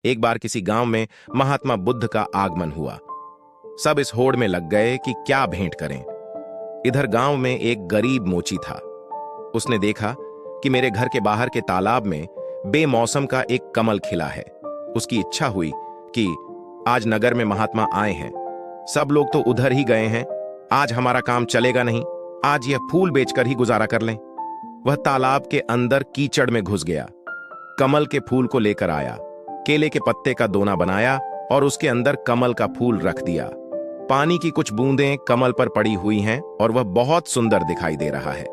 एक बार किसी गांव में महात्मा बुद्ध का आगमन हुआ। सब इस होड़ में लग गए कि क्या भेंट करें। इधर गांव में एक गरीब मोची था। उसने देखा कि मेरे घर के बाहर के तालाब में बेमौसम का एक कमल खिला है। उसकी इच्छा हुई कि आज नगर में महात्मा आए हैं, सब लोग तो उधर ही गए हैं, आज हमारा काम चलेगा नहीं, आज यह फूल बेचकर ही गुजारा कर लें। वह तालाब के अंदर कीचड़ में घुस गया, कमल के फूल को लेकर आया, केले के पत्ते का दोना बनाया और उसके अंदर कमल का फूल रख दिया। पानी की कुछ बूंदें कमल पर पड़ी हुई हैं और वह बहुत सुंदर दिखाई दे रहा है।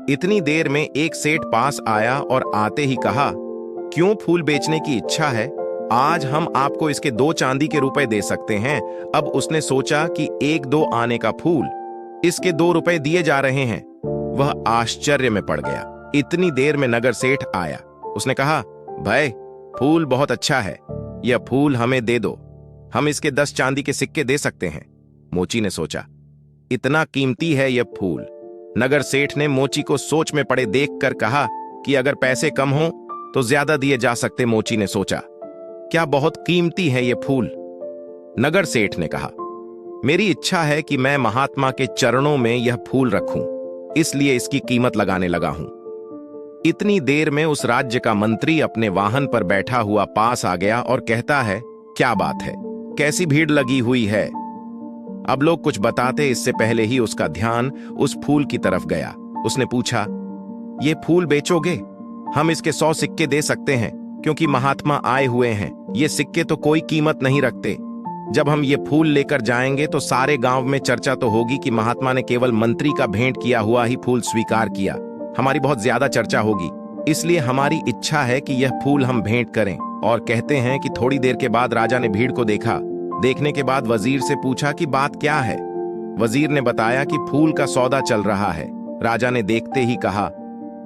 इतनी देर में एक सेठ पास आया और आते ही कहा, क्यों फूल बेचने की इच्छा है? आज हम आपको इसके 2 चांदी के रुपए दे सकते हैं। अब उसने सोचा कि 1-2 आने का फूल, इसके 2 रुपए दिए जा रहे हैं। वह आश्चर्य में पड़ गया। इतनी देर में नगर सेठ आया। उसने कहा, भाई फूल बहुत अच्छा है, यह फूल हमें दे दो, हम इसके 10 चांदी के सिक्के दे सकते हैं। मोची ने सोचा, इतना कीमती है यह फूल। नगर सेठ ने मोची को सोच में पड़े देखकर कहा कि अगर पैसे कम हो तो ज्यादा दिए जा सकते। मोची ने सोचा, क्या बहुत कीमती है यह फूल। नगर सेठ ने कहा, मेरी इच्छा है कि मैं महात्मा के चरणों में यह फूल रखूं, इसलिए इसकी कीमत लगाने लगा हूं। इतनी देर में उस राज्य का मंत्री अपने वाहन पर बैठा हुआ पास आ गया और कहता है, क्या बात है, कैसी भीड़ लगी हुई है। अब लोग कुछ बताते इससे पहले ही उसका ध्यान उस फूल की तरफ गया। उसने पूछा, ये फूल बेचोगे? हम इसके 100 सिक्के दे सकते हैं, क्योंकि महात्मा आए हुए हैं। ये सिक्के तो कोई कीमत नहीं रखते। जब हम ये फूल लेकर जाएंगे तो सारे गांव में चर्चा तो होगी कि महात्मा ने केवल मंत्री का भेंट किया हुआ ही फूल स्वीकार किया। हमारी बहुत ज्यादा चर्चा होगी, इसलिए हमारी इच्छा है कि यह फूल हम भेंट करें। और कहते हैं कि थोड़ी देर के बाद राजा ने भीड़ को देखा। देखने के बाद वजीर से पूछा कि बात क्या है। वजीर ने बताया कि फूल का सौदा चल रहा है। राजा ने देखते ही कहा,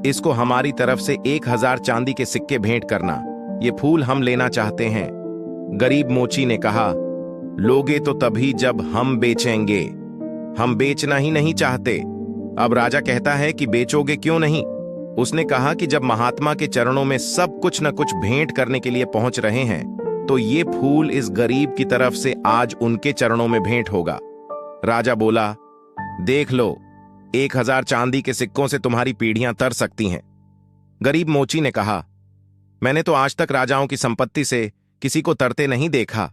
इसको हमारी तरफ से 1000 चांदी के सिक्के भेंट करना, ये फूल हम लेना चाहते हैं। गरीब मोची ने कहा, लोगे तो तभी जब हम बेचेंगे, हम बेचना ही नहीं चाहते। अब राजा कहता है कि बेचोगे क्यों नहीं? उसने कहा कि जब महात्मा के चरणों में सब कुछ न कुछ भेंट करने के लिए पहुंच रहे हैं, तो ये फूल इस गरीब की तरफ से आज उनके चरणों में भेंट होगा। राजा बोला, देख लो, 1000 चांदी के सिक्कों से तुम्हारी पीढ़ियां तर सकती हैं। गरीब मोची ने कहा, मैंने तो आज तक राजाओं की संपत्ति से किसी को तरते नहीं देखा,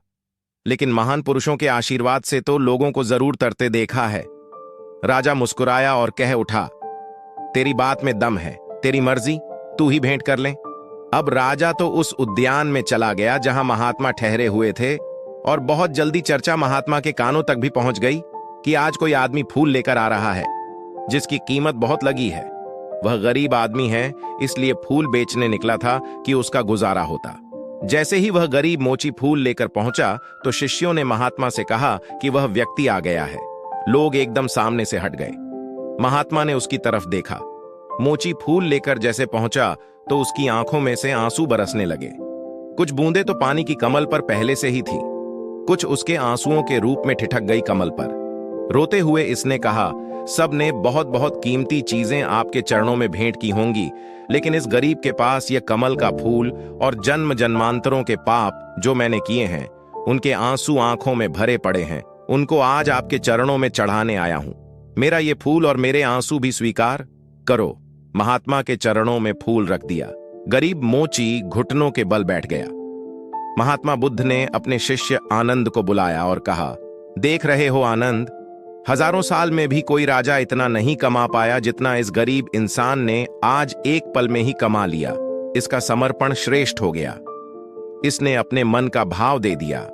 लेकिन महान पुरुषों के आशीर्वाद से तो लोगों को जरूर तरते देखा है। राजा मुस्कुराया और कह उठा, तेरी बात में दम है, तेरी मर्जी, तू ही भेंट कर ले। अब राजा तो उस उद्यान में चला गया जहां महात्मा ठहरे हुए थे, और बहुत जल्दी चर्चा महात्मा के कानों तक भी पहुंच गई कि आज कोई आदमी फूल लेकर आ रहा है जिसकी कीमत बहुत लगी है। वह गरीब आदमी है, इसलिए फूल बेचने निकला था कि उसका गुजारा होता। जैसे ही वह गरीब मोची फूल लेकर पहुंचा तो शिष्यों ने महात्मा से कहा कि वह व्यक्ति आ गया है। लोग एकदम सामने से हट गए। महात्मा ने उसकी तरफ देखा। मोची फूल लेकर जैसे पहुंचा तो उसकी आंखों में से आंसू बरसने लगे। कुछ बूंदें तो पानी की कमल पर पहले से ही थी, कुछ उसके आंसुओं के रूप में ठिठक गई कमल पर। रोते हुए इसने कहा, सब ने बहुत बहुत कीमती चीजें आपके चरणों में भेंट की होंगी, लेकिन इस गरीब के पास यह कमल का फूल और जन्म जन्मांतरों के पाप जो मैंने किए हैं, उनके आंसू आंखों में भरे पड़े हैं। उनको आज आपके चरणों में चढ़ाने आया हूं। मेरा ये फूल और मेरे आंसू भी स्वीकार करो। महात्मा के चरणों में फूल रख दिया। गरीब मोची घुटनों के बल बैठ गया। महात्मा बुद्ध ने अपने शिष्य आनंद को बुलाया और कहा, देख रहे हो आनंद, हजारों साल में भी कोई राजा इतना नहीं कमा पाया जितना इस गरीब इंसान ने आज एक पल में ही कमा लिया। इसका समर्पण श्रेष्ठ हो गया। इसने अपने मन का भाव दे दिया।